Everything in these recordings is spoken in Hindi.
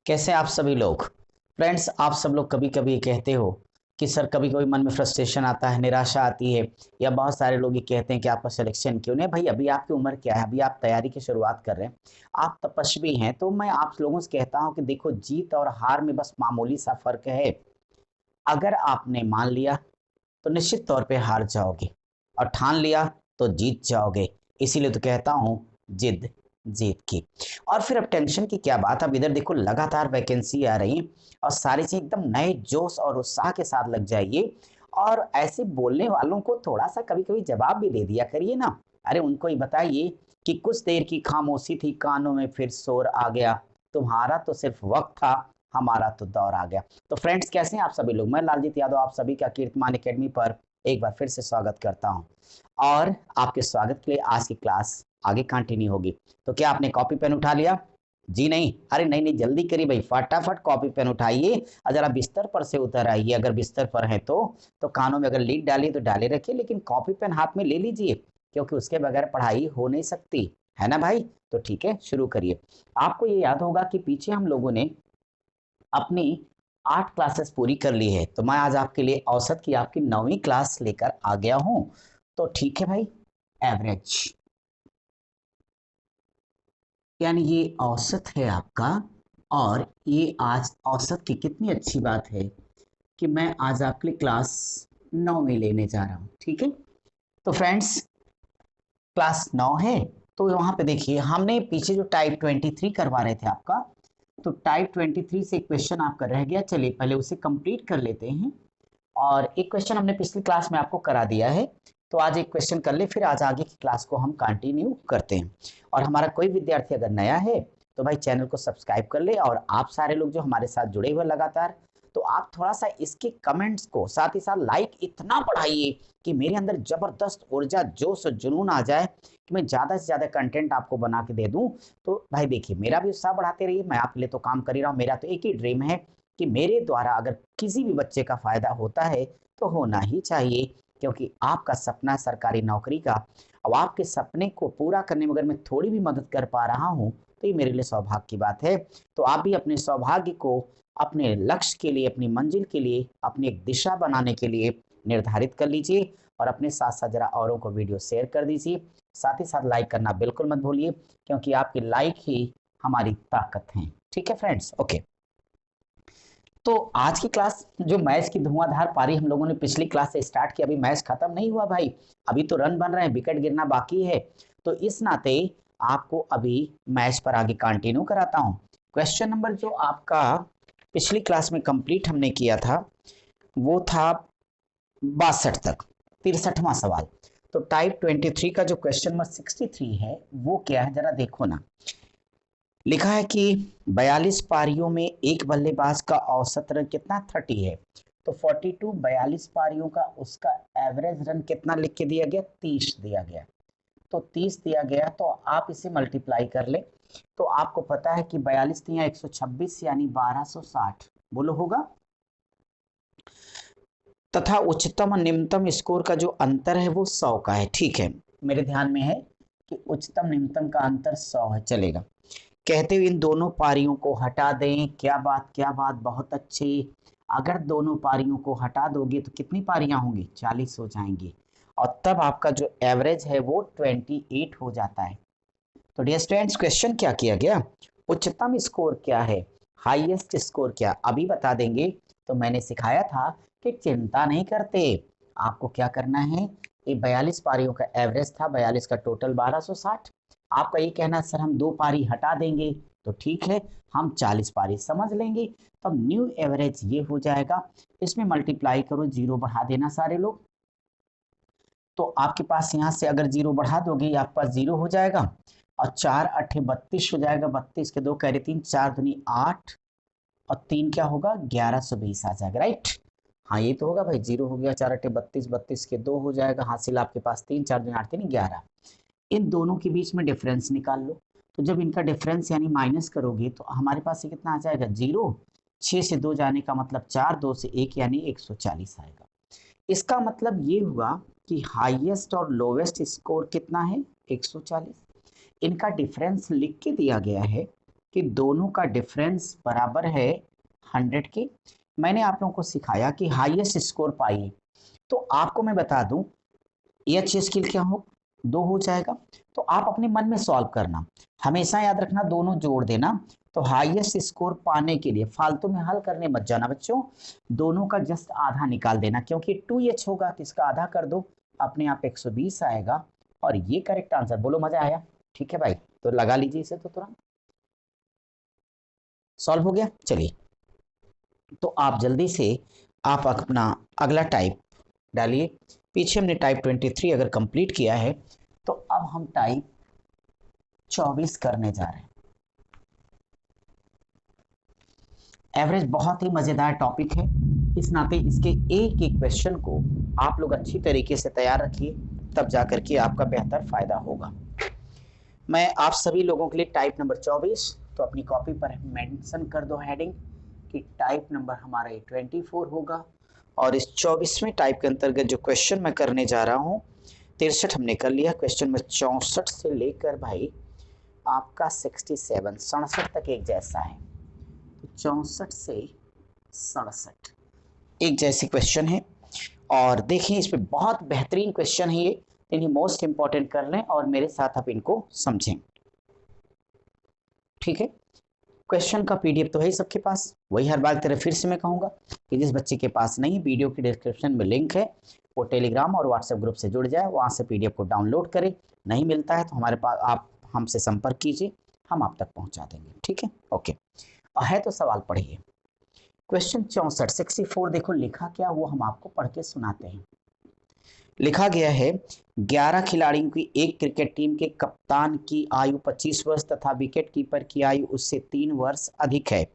कैसे आप सभी लोग। फ्रेंड्स, आप सब लोग कभी कभी कहते हो कि सर कभी कभी मन में फ्रस्ट्रेशन आता है, निराशा आती है, या बहुत सारे लोग ये कहते हैं कि आपका सिलेक्शन क्यों नहीं। भाई अभी आपकी उम्र क्या है, अभी आप तैयारी की शुरुआत कर रहे हैं, आप तपस्वी हैं। तो मैं आप लोगों से कहता हूं कि देखो, जीत और हार में बस मामूली सा फर्क है। अगर आपने मान लिया तो निश्चित तौर पे हार जाओगे, और ठान लिया तो जीत जाओगे। इसीलिए तो कहता हूं, जिद जीत की। और फिर अब टेंशन की क्या बात। अब इधर देखो, लगातार वैकेंसी आ रही है और सारी चीज एकदम नए जोश और उत्साह के साथ लग जाइए। और ऐसे बोलने वालों को थोड़ा सा कभी कभी जवाब भी दे दिया करिए ना। अरे उनको ही बताइए कि कुछ देर की खामोशी थी, कानों में फिर शोर आ गया। तुम्हारा तो सिर्फ वक्त था, हमारा तो दौर आ गया। तो फ्रेंड्स, कैसे हैं आप सभी लोग। मैं लालजीत यादव आप सभी का कीर्तिमान एकेडमी पर एक बार फिर से स्वागत करता हूं। और आपके स्वागत के लिए आज की क्लास आगे कंटिन्यू होगी। तो क्या आपने कॉपी पेन उठा लिया? जी नहीं, अरे नहीं नहीं, जल्दी करिए भाई, फटाफट कॉपी पेन उठाइए और जरा बिस्तर पर से उतर आइए। अगर बिस्तर पर है तो कानों में अगर लीड डालिए तो डाले रखिए, लेकिन कॉपी पेन हाथ में ले लीजिए, क्योंकि उसके बगैर पढ़ाई हो नहीं सकती है ना भाई। तो ठीक है, शुरू करिए। आपको ये याद होगा कि पीछे हम लोगों ने अपनी 8 क्लासेस पूरी कर ली है, तो मैं आज आपके लिए औसत की आपकी 9वीं क्लास लेकर आ गया हूं। तो ठीक है भाई, एवरेज यानी ये औसत है आपका। और ये आज औसत की कितनी अच्छी बात है कि मैं आज आपके लिए क्लास 9 में लेने जा रहा हूँ। ठीक है, तो फ्रेंड्स, क्लास 9 है। तो वहां पे देखिए, हमने पीछे जो टाइप 23 करवा रहे थे आपका, तो टाइप 23 से क्वेश्चन आपका रह गया। चलिए पहले उसे कंप्लीट कर लेते हैं। और एक क्वेश्चन हमने पिछली क्लास में आपको करा दिया है, तो आज एक क्वेश्चन कर ले, फिर आज आगे की क्लास को हम कंटिन्यू करते हैं। और हमारा कोई विद्यार्थी अगर नया है तो भाई चैनल को सब्सक्राइब कर ले। और आप सारे लोग जो हमारे साथ जुड़े हुए लगातार, तो आप थोड़ा सा इसके कमेंट्स को साथ ही साथ लाइक इतना बढ़ाइए कि मेरे अंदर जबरदस्त ऊर्जा, जोश और जुनून आ जाए कि मैं ज़्यादा से ज़्यादा कंटेंट आपको बना के दे दूं। तो भाई देखिए, मेरा भी उत्साह बढ़ाते रहिए। मैं आपके लिए तो काम कर ही रहा हूँ। मेरा तो एक ही ड्रीम है कि मेरे द्वारा अगर किसी भी बच्चे का फायदा होता है तो होना ही चाहिए, क्योंकि आपका सपना सरकारी नौकरी का। अब आपके सपने को पूरा करने में अगर मैं थोड़ी भी मदद कर पा रहा हूं तो ये मेरे लिए सौभाग्य की बात है। तो आप भी अपने सौभाग्य को अपने लक्ष्य के लिए, अपनी मंजिल के लिए, अपनी एक दिशा बनाने के लिए निर्धारित कर लीजिए। और अपने साथ साथ जरा औरों को वीडियो शेयर कर दीजिए। साथ ही साथ लाइक करना बिल्कुल मत भूलिए, क्योंकि आपकी लाइक ही हमारी ताकत है। ठीक है फ्रेंड्स, ओके। तो आज की क्लास जो मैच की धुआंधार पारी हम लोगों ने पिछली क्लास से स्टार्ट की, अभी मैच खत्म नहीं हुआ भाई। अभी तो रन बन रहे हैं, विकेट गिरना बाकी है। तो इस नाते आपको अभी मैच पर आगे कंटिन्यू कराता हूं। क्वेश्चन नंबर जो आपका पिछली क्लास में कंप्लीट हमने किया था वो था 62 तक, 63वां सवाल। तो टाइप 23 का जो क्वेश्चन नंबर 63 है वो क्या है, जरा देखो ना। लिखा है कि 42 पारियों में एक बल्लेबाज का औसत रन कितना, 30 है। तो 42 42 पारियों का उसका एवरेज रन कितना लिख के दिया गया, 30 दिया गया। तो 30 दिया गया, तो आप इसे मल्टीप्लाई कर ले। तो आपको पता है कि 42 तिया 126 यानी 1260, बोलो होगा। तथा उच्चतम और निम्नतम स्कोर का जो अंतर है वो 100 का है। ठीक है, मेरे ध्यान में है कि उच्चतम निम्नतम का अंतर 100 है, चलेगा। कहते हुए इन दोनों पारियों को हटा दें। क्या बात, क्या बात, बहुत अच्छी। अगर दोनों पारियों को हटा दोगे तो कितनी पारियां होंगी, 40 हो जाएंगी। और तब आपका जो एवरेज है वो 28 हो जाता है। तो डियर स्टूडेंट्स, क्वेश्चन क्या किया गया, उच्चतम स्कोर क्या है, हाईएस्ट स्कोर क्या, अभी बता देंगे। तो मैंने सिखाया था कि चिंता नहीं करते, आपको क्या करना है। ये 42 पारियों का एवरेज था, 42 का टोटल 1260। आपका ये कहना सर हम 2 पारी हटा देंगे, तो ठीक है, हम 40 पारी समझ लेंगे। तो न्यू एवरेज ये हो जाएगा। इसमें मल्टीप्लाई करो, जीरो बढ़ा देना सारे लोग। तो आपके पास यहाँ से अगर जीरो बढ़ा दोगे, आपके पास जीरो हो जाएगा। और 4 अठे 32 हो जाएगा। 32 के 2 कैरी 3, 4 दूनी 8 और 3 क्या होगा, 1120 आ जाएगा, राइट। हाँ ये तो होगा भाई, जीरो हो गया, 4 अठे 32, 32 के 2 हो जाएगा, हासिल आपके पास 3, 4 दूनी 8 3 11। इन दोनों के बीच में डिफरेंस निकाल लो। तो जब इनका डिफरेंस यानी माइनस करोगे तो हमारे पास ये कितना आ जाएगा, जीरो। 6 से 2 जाने का मतलब 4, 2 से 1 यानी 140 आएगा। इसका मतलब ये हुआ कि हाईएस्ट और लोवेस्ट स्कोर कितना है, 140। इनका डिफरेंस लिख के दिया गया है कि दोनों का डिफरेंस बराबर है 100 के। मैंने आप लोगों को सिखाया कि हाईएस्ट स्कोर पाइए, तो आपको मैं बता दूं एच स्किल क्या हो, 2 हो जाएगा। तो आप अपने मन में सॉल्व करना, हमेशा याद रखना दोनों जोड़ देना। तो हाईएस्ट स्कोर पाने के लिए फालतू में हल करने मत जाना बच्चों, दोनों का जस्ट आधा निकाल देना, क्योंकि 2h होगा तो इसका आधा कर दो, अपने आप 120 आएगा और ये करेक्ट आंसर। बोलो मजा आया? ठीक है भाई, तो लगा लीजिए इसे, तो तुरंत सॉल्व हो गया। चलिए, तो आप जल्दी से आप अपना अगला टाइप डालिए। पीछे हमने टाइप 23 अगर कंप्लीट किया है, तो अब हम टाइप 24 करने जा रहे हैं। एवरेज बहुत ही मजेदार टॉपिक है, इस नाते इसके एक एक क्वेश्चन को आप लोग अच्छी तरीके से तैयार रखिए, तब जाकर के आपका बेहतर फायदा होगा। मैं आप सभी लोगों के लिए टाइप नंबर 24, तो अपनी कॉपी पर मेंशन कर दो हेडिंग कि टाइप नंबर हमारा 24 होगा। और इस 24वें टाइप के अंतर्गत जो क्वेश्चन मैं करने जा रहा हूँ, 63 हमने कर लिया, क्वेश्चन में 64 से लेकर भाई आपका 67 तक एक जैसा है। तो 64 से 67 एक जैसे क्वेश्चन है। और देखिए इसमें बहुत बेहतरीन क्वेश्चन है ये, इन्हें मोस्ट इंपॉर्टेंट कर लें और मेरे साथ आप इनको समझें। ठीक है, क्वेश्चन का पीडीएफ तो है सबके पास, वही हर बार तरह फिर से मैं कहूँगा कि जिस बच्चे के पास नहीं, वीडियो की डिस्क्रिप्शन में लिंक है, वो टेलीग्राम और व्हाट्सएप ग्रुप से जुड़ जाए, वहाँ से पीडीएफ को डाउनलोड करें। नहीं मिलता है तो हमारे पास आप हमसे संपर्क कीजिए, हम आप तक पहुँचा देंगे। ठीक है, ओके। है तो सवाल पढ़िए। क्वेश्चन 64 64 देखो लिखा क्या, वो हम आपको पढ़ के सुनाते हैं। लिखा गया है 11 खिलाड़ियों की एक क्रिकेट टीम के कप्तान की आयु 25 वर्ष तथा विकेट कीपर की आयु उससे 3 वर्ष अधिक है।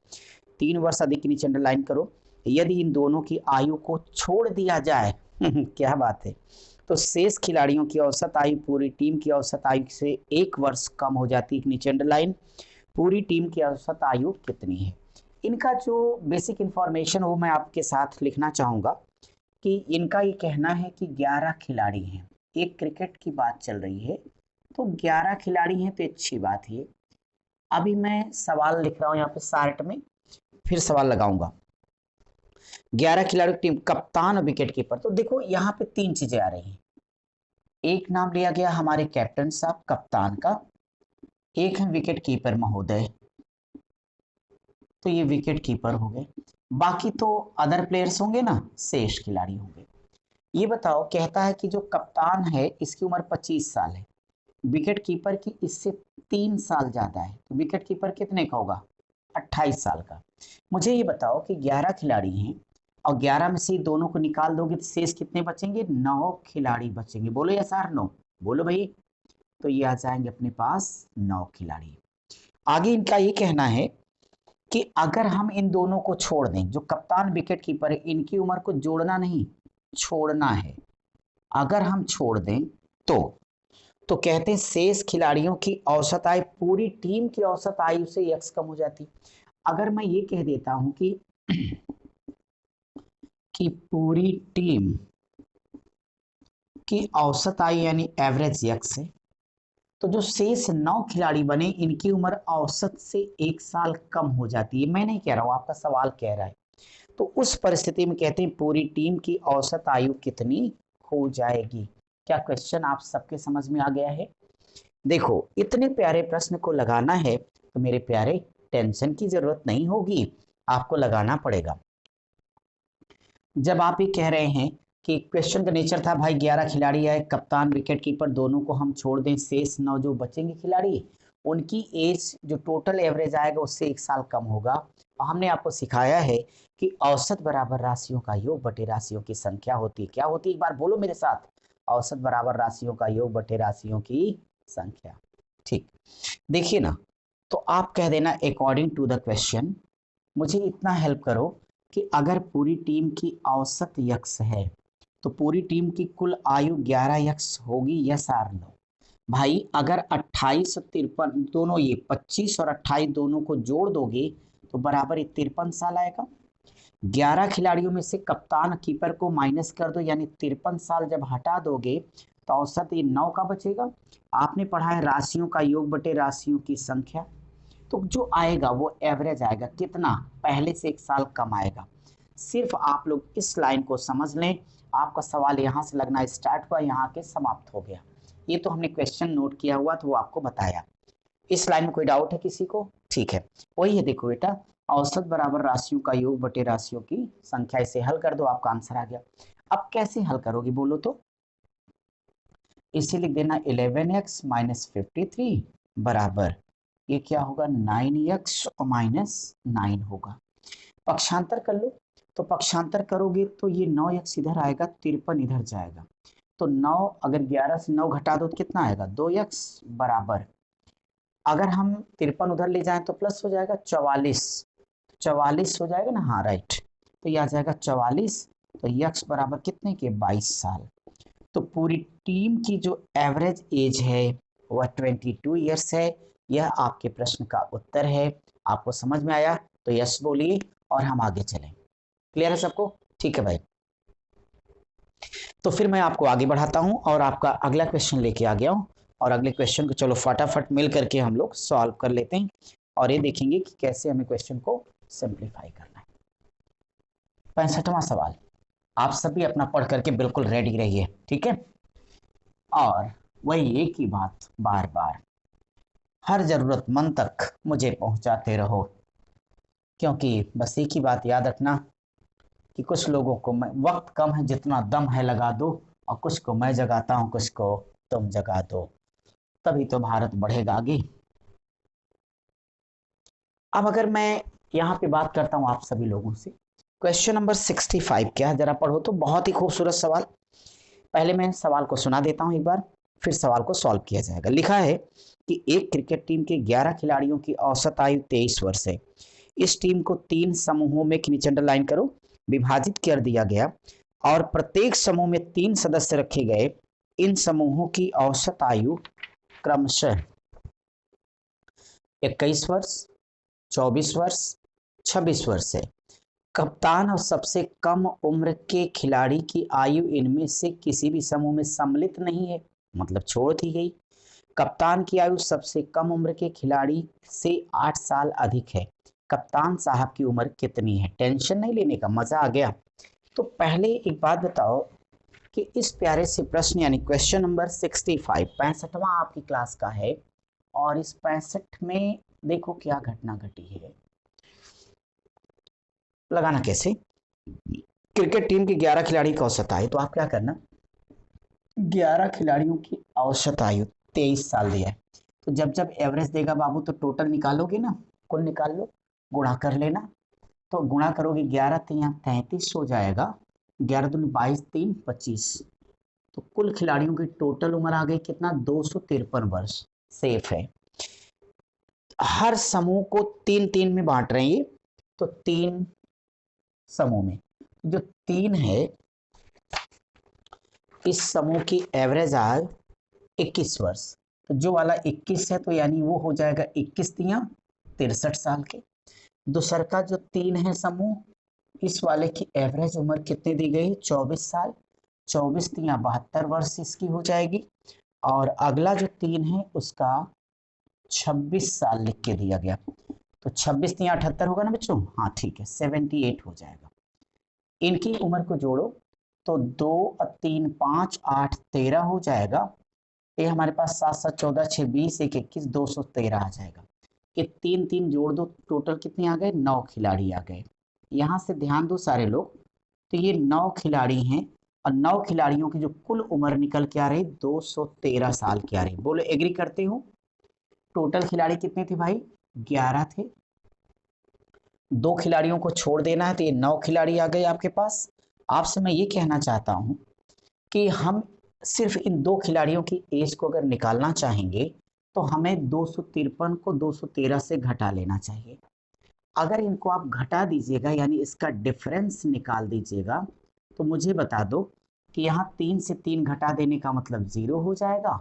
3 वर्ष अधिक के नीचे अंडरलाइन करो। यदि इन दोनों की आयु को छोड़ दिया जाए क्या बात है, तो शेष खिलाड़ियों की औसत आयु पूरी टीम की औसत आयु से 1 वर्ष कम हो जाती है। नीचे अंडरलाइन, पूरी टीम की औसत आयु कितनी है। इनका जो बेसिक इंफॉर्मेशन वो मैं आपके साथ लिखना चाहूँगा कि इनका ये कहना है कि 11 खिलाड़ी हैं, एक क्रिकेट की बात चल रही है, तो 11 खिलाड़ी हैं तो अच्छी बात है। अभी मैं सवाल लिख रहा हूँ यहाँ पे शार्ट में, फिर सवाल लगाऊंगा। 11 खिलाड़ी की टीम, कप्तान और विकेट कीपर। तो देखो यहाँ पे 3 चीजें आ रही हैं। एक नाम लिया गया हमारे कैप्टन साहब कप्तान का, एक है विकेट कीपर महोदय, तो ये विकेट कीपर हो गए। बाकी तो अदर प्लेयर्स होंगे ना, शेष खिलाड़ी होंगे। ये बताओ, कहता है कि जो कप्तान है इसकी उम्र 25 साल है, विकेट कीपर की इससे 3 साल ज्यादा है, तो विकेट कीपर कितने का होगा? 28 साल का। मुझे ये बताओ कि 11 खिलाड़ी हैं और 11 में से दोनों को निकाल दोगे तो शेष कितने बचेंगे? 9 खिलाड़ी बचेंगे। बोलो यस और नो, बोलो भाई। तो ये आ जाएंगे अपने पास 9 खिलाड़ी। आगे इनका ये कहना है कि अगर हम इन दोनों को छोड़ दें, जो कप्तान विकेट कीपर है इनकी उम्र को जोड़ना नहीं, छोड़ना है। अगर हम छोड़ दें तो कहते हैं शेष खिलाड़ियों की औसत आयु पूरी टीम की औसत आयु से x कम हो जाती। अगर मैं ये कह देता हूं कि पूरी टीम की औसत आयु यानी एवरेज x है, तो जो शेष 9 खिलाड़ी बने इनकी उम्र औसत से 1 साल कम हो जाती है। मैं नहीं कह रहा हूं, आपका सवाल कह रहा है। तो उस परिस्थिति में कहते हैं पूरी टीम की औसत आयु कितनी हो जाएगी। क्या क्वेश्चन आप सबके समझ में आ गया है? देखो, इतने प्यारे प्रश्न को लगाना है तो मेरे प्यारे टेंशन की जरूरत नहीं होगी, आपको लगाना पड़ेगा। जब आप ये कह रहे हैं कि क्वेश्चन का नेचर था भाई 11 खिलाड़ी आए, कप्तान विकेट कीपर दोनों को हम छोड़ दें, शेष 9 जो बचेंगे खिलाड़ी उनकी एज जो टोटल एवरेज आएगा उससे 1 साल कम होगा। और हमने आपको सिखाया है कि औसत बराबर राशियों का योग बटे राशियों की संख्या होती है। क्या होती है, एक बार बोलो मेरे साथ, औसत बराबर राशियों का योग बटे राशियों की संख्या। ठीक, देखिए ना, तो आप कह देना अकॉर्डिंग टू द क्वेश्चन। मुझे इतना हेल्प करो कि अगर पूरी टीम की औसत यक्स है तो पूरी टीम की कुल आयु 11 यक्स होगी, यस और नो। भाई अगर 28 और 53 दोनों, ये 25 और 28 दोनों को जोड़ दोगे तो बराबर 53 साल आएगा। 11 खिलाड़ियों में से कप्तान कीपर को माइनस कर दो, यानी 53 साल जब हटा दोगे तो औसत ये 9 का बचेगा। आपने पढ़ा है राशियों का योग बटे राशियों की संख्या, तो जो आएगा वो एवरेज आएगा, कितना, पहले से 1 साल कम आएगा। सिर्फ आप लोग इस लाइन को समझ लें, आपका सवाल यहाँ से लगना स्टार्ट हुआ, यहाँ के समाप्त हो गया। ये तो हमने क्वेश्चन नोट किया हुआ तो वो आपको बताया। इस लाइन में कोई डाउट है किसी को? ठीक है, वही है, देखो बेटा, औसत बराबर राशियों का योग बटे राशियों की संख्या, इसे हल कर दो, आपका आंसर आ गया। अब कैसे हल करोगे बोलो तो? इसे लिख देना 11x माइनस 53 बराबर, ये क्या होगा, 9x माइनस 9 होगा। पक्षांतर कर लो, तो पक्षांतर करोगे तो ये 9x इधर आएगा, 53 इधर जाएगा, तो 9, अगर 11 से 9 घटा दो तो कितना आएगा, 2x बराबर, अगर हम 53 उधर ले जाएं तो प्लस हो जाएगा 44, 44 हो जाएगा ना, हाँ राइट, तो ये आ जाएगा 44, तो यक्स बराबर कितने के, 22 साल। तो पूरी टीम की जो एवरेज एज है वह 22 ईयर्स है। यह आपके प्रश्न का उत्तर है। आपको समझ में आया तो यस बोलिए और हम आगे चलें। क्लियर है सबको? ठीक है भाई, तो फिर मैं आपको आगे बढ़ाता हूं और आपका अगला क्वेश्चन लेके आ गया हूं, और अगले क्वेश्चन को चलो फटाफट मिल करके हम लोग सॉल्व कर लेते हैं और ये देखेंगे कि कैसे हमें क्वेश्चन को सिंप्लीफाई करना है। 65वां सवाल, आप सभी अपना पढ़ करके बिल्कुल रेडी रहिए, ठीक है? और वही एक ही बात बार बार हर जरूरतमंद तक मुझे पहुंचाते रहो, क्योंकि बस एक ही बात याद रखना कि कुछ लोगों को मैं, वक्त कम है जितना दम है लगा दो, और कुछ को मैं जगाता हूं, कुछ को तुम जगा दो, तभी तो भारत बढ़ेगा आगे। अब अगर मैं यहाँ पे बात करता हूँ आप सभी लोगों से, क्वेश्चन नंबर 65 क्या है जरा पढ़ो तो, बहुत ही खूबसूरत सवाल। पहले मैं सवाल को सुना देता हूँ एक बार, फिर सवाल को सॉल्व किया जाएगा। लिखा है कि एक क्रिकेट टीम के 11 खिलाड़ियों की औसत आयु 23 वर्ष है। इस टीम को 3 समूहों में, नीचे अंडरलाइन करो, विभाजित कर दिया गया और प्रत्येक समूह में 3 सदस्य रखे गए। इन समूहों की औसत आयु क्रमशः 21 वर्ष, 24 वर्ष, 26 वर्ष है। कप्तान और सबसे कम उम्र के खिलाड़ी की आयु इनमें से किसी भी समूह में सम्मिलित नहीं है, मतलब छोड़ दी गई। कप्तान की आयु सबसे कम उम्र के खिलाड़ी से 8 साल अधिक है। कप्तान साहब की उम्र कितनी है? टेंशन नहीं लेने का, मजा आ गया। तो पहले एक बात बताओ कि इस प्यारे से प्रश्न यानी क्वेश्चन नंबर 65, 65वां आपकी क्लास का है, और इस 65 में देखो क्या घटना घटी है। लगाना कैसे? क्रिकेट टीम के 11 खिलाड़ी की औसत आयु, तो आप क्या करना, 11 खिलाड़ियों की औसत आयु 23 साल दिया है, तो जब जब एवरेज देगा बाबू तो टोटल निकालोगे ना, कुल निकाल लो, गुणा कर लेना। तो गुणा करोगे 11 3 33 हो जाएगा, 11 दूनी 22 3 25, तो कुल खिलाड़ियों की टोटल उम्र आ गई कितना, 253 वर्ष। सेफ है। हर समूह को 3 3 में बांट रहे हैं, तो 3 समूह में जो 3 है, इस समूह की एवरेज आयु 21 वर्ष, तो जो वाला 21 है तो यानी वो हो जाएगा 21 तिया 63 साल के। दूसर का जो 3 है समूह, इस वाले की एवरेज उम्र कितनी दी गई, 24 साल, 24 तिया 72 वर्ष इसकी हो जाएगी। और अगला जो 3 है उसका 26 साल लिख के दिया गया, तो 26 तिया 78 होगा ना बच्चों, हाँ ठीक है, 78 हो जाएगा। इनकी उम्र को जोड़ो तो 2 3 5 8 13 हो जाएगा। ये हमारे पास 7 7 14 6 20 1 21 213 आ जाएगा। ये 3 3 जोड़ दो, टोटल कितने आ गए, 9 खिलाड़ी आ गए। यहाँ से ध्यान दो सारे लोग, तो ये 9 खिलाड़ी हैं, और 9 खिलाड़ियों की जो कुल उम्र निकल के आ रही 213 साल की आ रही। बोलो एग्री करते हो? टोटल खिलाड़ी कितने थे भाई, 11 थे, 2 खिलाड़ियों को छोड़ देना है तो ये 9 खिलाड़ी आ गए आपके पास। आपसे मैं ये कहना चाहता हूं कि हम सिर्फ इन 2 खिलाड़ियों की एज को अगर निकालना चाहेंगे तो हमें 253 को 213 से घटा लेना चाहिए। अगर इनको आप घटा दीजिएगा यानी इसका डिफरेंस निकाल दीजिएगा, तो मुझे बता दो कि यहाँ 3 से 3 घटा देने का मतलब 0 हो जाएगा,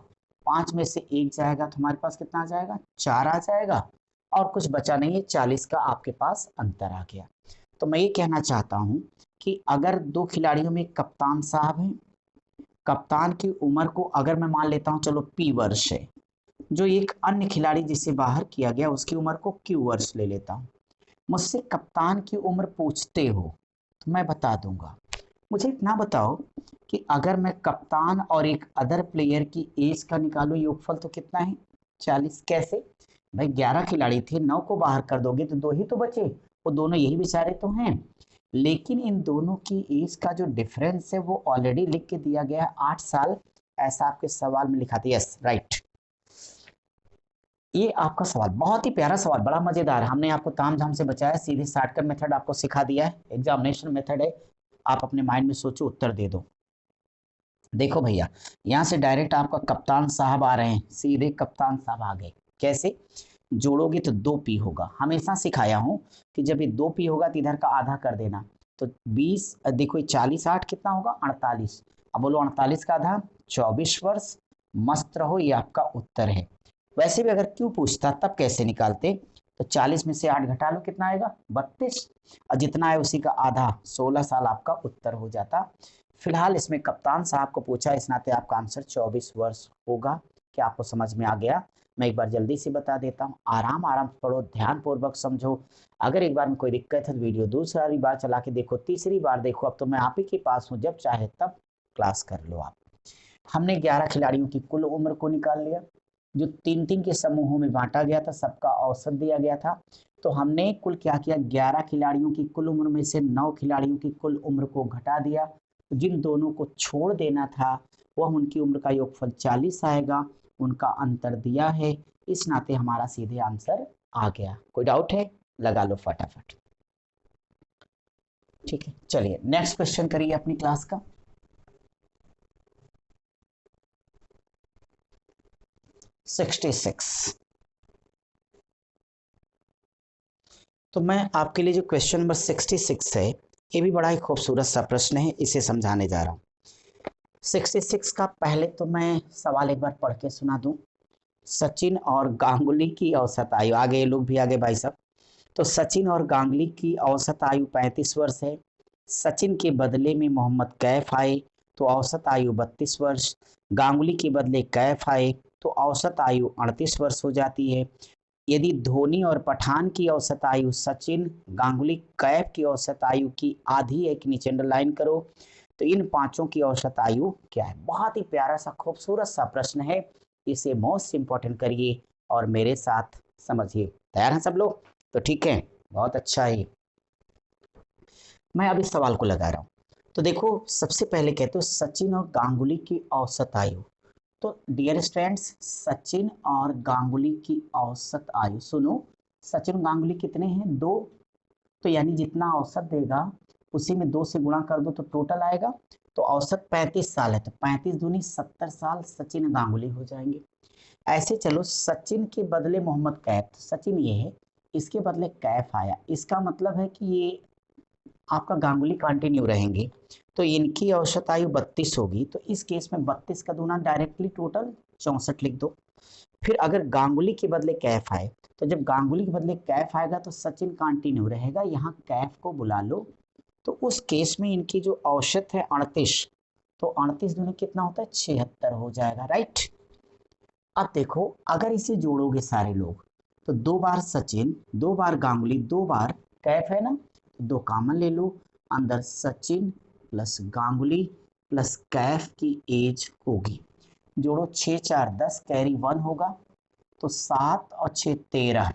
5 में से 1 जाएगा तो हमारे पास कितना आ जाएगा, 4 आ जाएगा, और कुछ बचा नहीं है, 40 का आपके पास अंतर आ गया। तो मैं ये कहना चाहता हूँ कि अगर 2 खिलाड़ियों में कप्तान साहब हैं, कप्तान की उम्र को अगर मैं मान लेता हूँ चलो P वर्ष है, जो एक अन्य खिलाड़ी जिसे बाहर किया गया उसकी उम्र को Q वर्ष ले लेता हूँ। मुझसे कप्तान की उम्र पूछते हो तो मैं बता दूंगा। मुझे इतना बताओ कि अगर मैं कप्तान और एक अदर प्लेयर की एज का निकालूं योगफल तो कितना है? 40। कैसे भाई? 11 खिलाड़ी थे, 9 को बाहर कर दोगे तो 2 ही तो बचे, वो दोनों यही बेचारे तो हैं। लेकिन इन दोनों की एज का जो डिफरेंस है वो ऑलरेडी लिख के दिया गया है 8 साल। ऐसा आपके सवाल में लिखा था। Yes right. ये आपका सवाल बहुत ही प्यारा सवाल, बड़ा मजेदार। हमने आपको ताम झाम से बचाया, सीधे शॉर्टकट मेथड आपको सिखा दिया है। एग्जामिनेशन मेथड है, आप अपने माइंड में सोचो, उत्तर दे दो। देखो भैया, यहाँ से डायरेक्ट आपका कप्तान साहब आ रहे हैं, सीधे कप्तान साहब आ गए। कैसे जोड़ोगे तो 2p होगा। हमेशा सिखाया हूँ कि जब ये 2p होगा तो इधर का आधा कर देना। तो 20, देखो ये 40 8 कितना होगा? 48। अब बोलो 48 का आधा 24 वर्ष। मस्त रहो, ये आपका उत्तर है। वैसे भी अगर क्यों पूछता तब कैसे निकालते? तो 40 में से 8 घटा लो, कितना आएगा? 32। और जितना है उसी का आधा, 16 साल आपका उत्तर हो जाता। फिलहाल इसमें कप्तान साहब को पूछा, इस नाते आपका आंसर 24 वर्ष होगा। क्या आपको समझ में आ गया? मैं एक बार जल्दी से बता देता हूँ, आराम आराम से पढ़ो, ध्यान पूर्वक समझो। अगर एक बार में कोई दिक्कत है तो वीडियो दूसरी बार चला के देखो, तीसरी बार देखो। अब तो मैं आप ही के पास हूँ, जब चाहे तब क्लास कर लो आप। हमने 11 खिलाड़ियों की कुल उम्र को निकाल लिया, जो 3-3 के समूहों में बांटा गया था, सबका औसत दिया गया था। तो हमने कुल क्या किया? 11 खिलाड़ियों की कुल उम्र में से 9 खिलाड़ियों की कुल उम्र को घटा दिया। तो जिन दोनों को छोड़ देना था वह उनकी उम्र का योगफल 40 आएगा। उनका अंतर दिया है, इस नाते हमारा सीधे आंसर आ गया। कोई डाउट है? लगा लो फटाफट। ठीक है, चलिए नेक्स्ट क्वेश्चन करिए अपनी क्लास का। 66। तो मैं आपके लिए जो क्वेश्चन नंबर 66 है, ये भी बड़ा ही खूबसूरत सा प्रश्न है, इसे समझाने जा रहा हूँ। 66 का पहले तो मैं सवाल एक बार पढ़ के सुना दूं। सचिन और गांगुली की औसत आयु, आगे ये लोग भी आगे भाई साहब। तो सचिन और गांगुली की औसत आयु 35 वर्ष है। सचिन के बदले में मोहम्मद कैफ आए तो औसत आयु 32 वर्ष। गांगुली के बदले कैफ आए तो औसत आयु 38 वर्ष हो जाती है। यदि धोनी और पठान की औसत आयु सचिन, गांगुली, कैफ की औसत आयु की आधी है कि नीचे अंडरलाइन करो, तो इन पांचों की औसत आयु क्या है? बहुत ही प्यारा सा खूबसूरत सा प्रश्न है, इसे मोस्ट इंपॉर्टेंट करिए और मेरे साथ समझिए। तैयार हैं सब लोग? तो ठीक है, बहुत अच्छा है। मैं अब इस सवाल को लगा रहा हूँ। तो देखो, सबसे पहले कहते हो सचिन और गांगुली की औसत आयु। तो डियर स्टूडेंट्स, सचिन और गांगुली की औसत आयु सुनो। सचिन गांगुली कितने हैं? 2। तो यानी जितना औसत देगा उसी में 2 से गुणा कर दो तो टोटल आएगा। तो औसत 35 साल है, तो 35 दूनी 70 साल सचिन गांगुली हो जाएंगे। ऐसे चलो, सचिन के बदले मोहम्मद कैफ, तो सचिन ये है, इसके बदले कैफ आया, इसका मतलब है कि ये आपका गांगुली कंटिन्यू रहेंगे। तो इनकी औसत आयु 32 होगी। तो इस केस में 32 का दूना डायरेक्टली टोटल 64 लिख दो। फिर अगर गांगुली के बदले कैफ आए, तो जब गांगुली के बदले कैफ आएगा तो सचिन कंटिन्यू रहेगा, यहाँ कैफ को बुला लो। तो उस केस में इनकी जो औसत है 38, तो 38 दूनी कितना होता है? 76 हो जाएगा। राइट। अब देखो, अगर इसे जोड़ोगे सारे लोग, तो 2 बार सचिन, 2 बार गांगुली, 2 बार कैफ है ना, तो 2 कॉमन ले लो। अंदर सचिन प्लस गांगुली प्लस कैफ की एज होगी। जोड़ो, 6 4 10, कैरी 1 होगा। तो 7 और 6 13,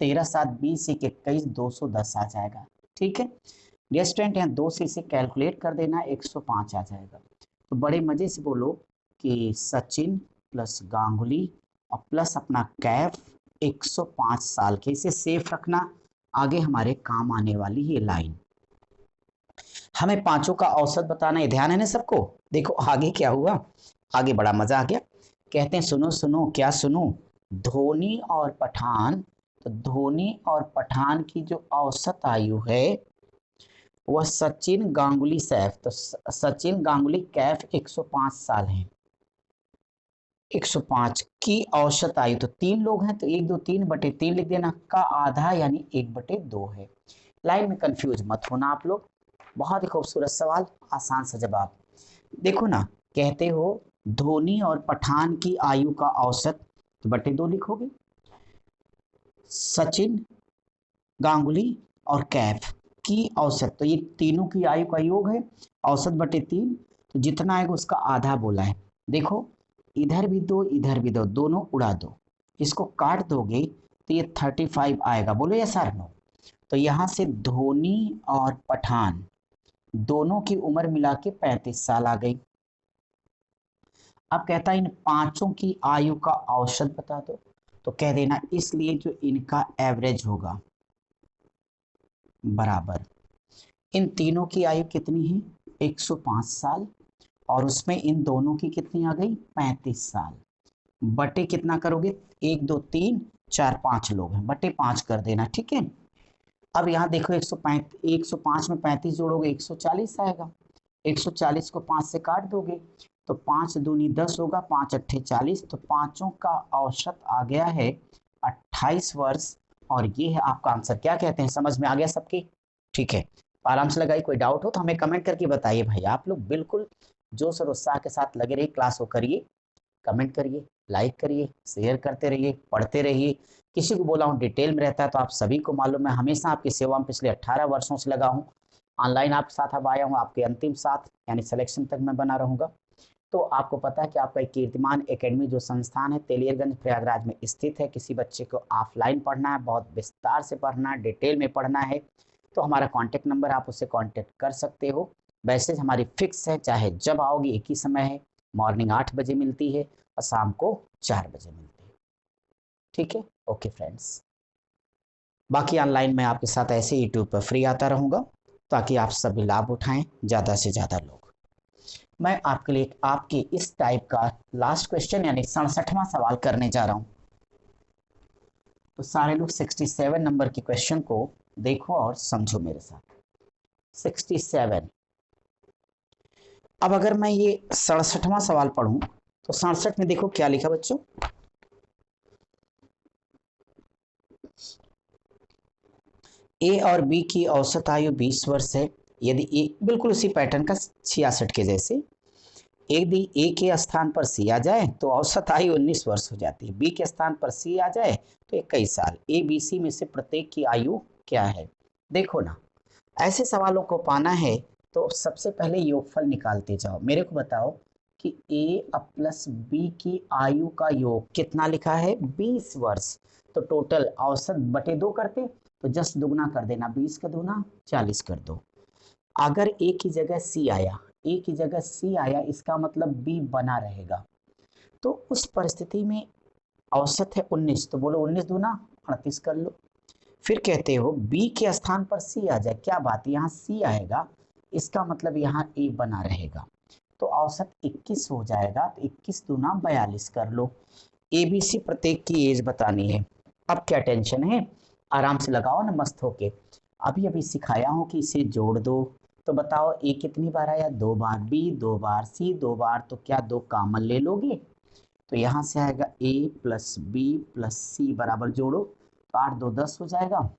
13 7 20 1 21, 210 आ जाएगा। ठीक है, डियर स्टूडेंट, यहाँ 2 से इसे कैलकुलेट कर देना, 105 आ जाएगा। तो बड़े मजे से बोलो कि सचिन प्लस गांगुली और प्लस अपना कैफ 105 साल के। इसे सेफ रखना, आगे हमारे काम आने वाली ये लाइन। हमें पांचों का औसत बताना है, ध्यान है ना सबको? देखो आगे क्या हुआ, आगे बड़ा मजा आ गया। कहते हैं सुनो सुनो, क्या सुनो? धोनी और पठान, तो धोनी और पठान की जो औसत आयु है वह सचिन गांगुली सैफ, तो सचिन गांगुली कैफ 105 साल हैं। 105 की औसत आयु, तो 3 लोग हैं तो 1 2 3 बटे 3 लिख देना, का आधा यानी 1 बटे 2 है। लाइन में कंफ्यूज मत होना आप लोग। बहुत ही खूबसूरत सवाल, आसान सा जवाब। देखो ना, कहते हो धोनी और पठान की आयु का औसत, तो बटे 2 लिखोगे। सचिन, गांगुली और कैफ की औसत, तो ये तीनों की आयु का योग है, औसत बटे 3, तो जितना आएगा उसका आधा बोला है। देखो इधर भी दो इधर भी दो, दोनों उड़ा दो, इसको काट दोगे तो ये 35 आएगा। बोलो यस और नो। तो यहाँ से धोनी और पठान दोनों की उम्र मिला के 35 साल आ गई। अब कहता है इन पांचों की आयु का औसत बता दो, तो कह देना इसलिए जो इनका एवरेज होगा बराबर इन तीनों की आयु कितनी है 105 साल, और उसमें इन दोनों की कितनी आ गई 35 साल, बटे कितना करोगे 1 2 3 4 5 लोग हैं, बटे 5 कर देना। ठीक है। अब यहाँ देखो 105 में 35 जोड़ोगे 140 आएगा, 140 को 5 से काट दोगे तो 5 दूनी 10 होगा, 5 अट्ठे 40, तो पांचों का औसत आ गया है 28 वर्ष, और ये है आपका आंसर। क्या कहते हैं, समझ में आ गया सबकी? ठीक है, आराम से लगाइए। कोई डाउट हो तो हमें कमेंट करके बताइए भाई। आप लोग बिल्कुल जोश और उत्साह के साथ लगे रहिए, क्लास को करिए, कमेंट करिए, लाइक करिए, शेयर करते रहिए, पढ़ते रहिए। किसी को बोला हूँ डिटेल में रहता है तो आप सभी को मालूम है, हमेशा आपकी सेवा में पिछले 18 वर्षों से लगा हूँ। ऑनलाइन आपके साथ अब आया हूँ, आपके अंतिम साथ यानी सिलेक्शन तक मैं बना रहूँगा। तो आपको पता है कि आपका एक कीर्तिमान एकेडमी जो संस्थान है तेलियरगंज प्रयागराज में स्थित है। किसी बच्चे को ऑफलाइन पढ़ना है, बहुत विस्तार से पढ़ना है, डिटेल में पढ़ना है, तो हमारा कॉन्टैक्ट नंबर, आप उससे कॉन्टैक्ट कर सकते हो। मैसेज हमारी फिक्स है, चाहे जब आओगे एक ही समय है, मॉर्निंग 8 बजे मिलती है और शाम को 4 बजे मिलती है। ठीक है, ओके फ्रेंड्स। बाकी ऑनलाइन मैं आपके साथ ऐसे यूट्यूब पर फ्री आता रहूँगा ताकि आप सभी लाभ उठाएं, ज़्यादा से ज़्यादा लोग। मैं आपके लिए आपके इस टाइप का लास्ट क्वेश्चन यानी 67वां सवाल करने जा रहा हूँ। तो सारे लोग 67 नंबर के क्वेश्चन को देखो और समझो मेरे साथ। 67। अब अगर मैं ये 67वां सवाल पढ़ूं तो 67 में देखो क्या लिखा बच्चों, ए और बी की औसत आयु 20 वर्ष है। यदि ए बिल्कुल उसी पैटर्न का 66 के जैसे, यदि ए के स्थान पर सी आ जाए तो औसत आयु 19 वर्ष हो जाती है, बी के स्थान पर सी आ जाए तो 21 साल। ए बी सी में से प्रत्येक की आयु क्या है? देखो ना, ऐसे सवालों को पाना है तो सबसे पहले योगफल निकालते जाओ। मेरे को बताओ कि ए प्लस बी की आयु का योग कितना लिखा है 20 वर्ष, तो टोटल औसत बटे 2 करते तो जस्ट दुगना कर देना, 20 का दूना 40 कर दो। अगर ए की जगह सी आया, ए की जगह सी आया, इसका मतलब बी बना रहेगा, तो उस परिस्थिति में औसत है 19, तो बोलो 19 दूना 38 कर लो। फिर कहते हो बी के स्थान पर सी आ जाए, क्या बात, यहाँ सी आएगा, इसका मतलब यहाँ ए बना रहेगा, तो औसत 21 हो जाएगा, तो 21 दूना 42 कर लो। ए बी सी प्रत्येक की एज बतानी है। अब क्या टेंशन है, आराम से लगाओ ना मस्त होके। अभी अभी सिखाया हूँ कि इसे जोड़ दो, तो बताओ ए कितनी बार आया 2 बार, बी 2 बार, सी 2 बार, तो क्या 2 कॉमन ले लोगे, तो यहाँ से आएगा ए प्लस बी प्लस सी बराबर जोड़ो, तो 8 2 10 हो जाएगा,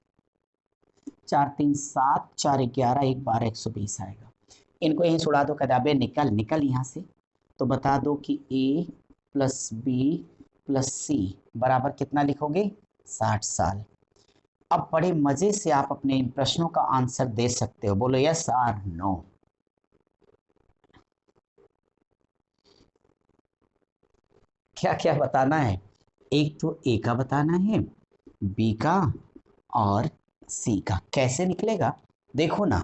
4 3 7 4 11 1 12 120 आएगा। इनको यहीं छुड़ा दो, किताबें निकल निकल यहाँ से। तो बता दो कि ए प्लस बी प्लस सी बराबर कितना लिखोगे 60 साल। अब बड़े मजे से आप अपने इन प्रश्नों का आंसर दे सकते हो, बोलो यस और नो। क्या क्या बताना है, एक तो ए का बताना है, बी का और सी का। कैसे निकलेगा, देखो ना,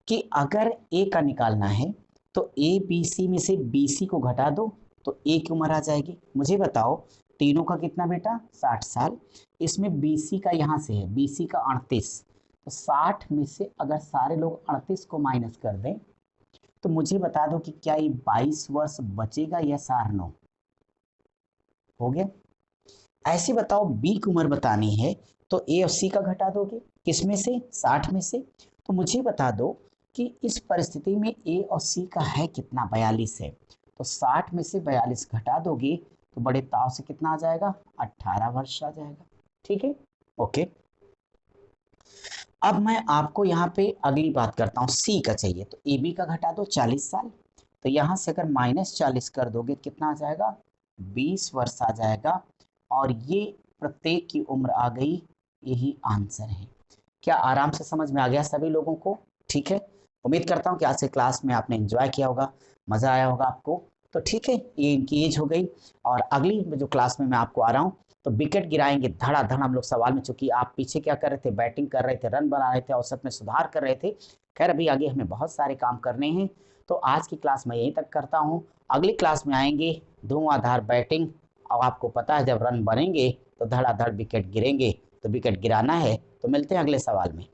कि अगर ए का निकालना है तो ए बी सी में से बी सी को घटा दो तो ए की उम्र आ जाएगी। मुझे बताओ तीनों का कितना बेटा 60 साल, इसमें बी सी का यहाँ से है बी सी का 38, तो 60 में से अगर सारे लोग 38 को माइनस कर दें तो मुझे बता दो कि क्या ये 22 वर्ष बचेगा या 9 हो गया। ऐसे बताओ बी की उम्र बतानी है तो ए और सी का घटा दोगे, किस में से 60 में से, तो मुझे बता दो कि इस परिस्थिति में ए और सी का है कितना 42 है, तो 60 में से 42 घटा दोगे तो बड़े ताव से कितना आ जाएगा 18 वर्ष आ जाएगा। ठीक है, ओके। अब मैं आपको यहाँ पे अगली बात करता हूँ, सी का चाहिए तो ए बी का घटा दो 40 साल, तो यहाँ से अगर -40 कर दोगे कितना आ जाएगा 20 वर्ष आ जाएगा। और ये प्रत्येक की उम्र आ गई, यही आंसर है। क्या आराम से समझ में आ गया सभी लोगों को? ठीक है, उम्मीद करता हूँ कि आज से क्लास में आपने एंजॉय किया होगा, मज़ा आया होगा आपको। तो ठीक है, ये इनकी एज हो गई और अगली जो क्लास में मैं आपको आ रहा हूँ तो विकेट गिराएंगे धड़ाधड़ हम लोग सवाल में, चूंकि आप पीछे क्या कर रहे थे, बैटिंग कर रहे थे, रन बना रहे थे, औसत में सुधार कर रहे थे। खैर अभी आगे हमें बहुत सारे काम करने हैं, तो आज की क्लास मैं यहीं तक करता हूँ। अगली क्लास में आएंगे धुआंधार बैटिंग, और आपको पता है जब रन बनेंगे तो धड़ाधड़ विकेट गिरेंगे, तो विकेट गिराना है। तो मिलते हैं अगले सवाल में।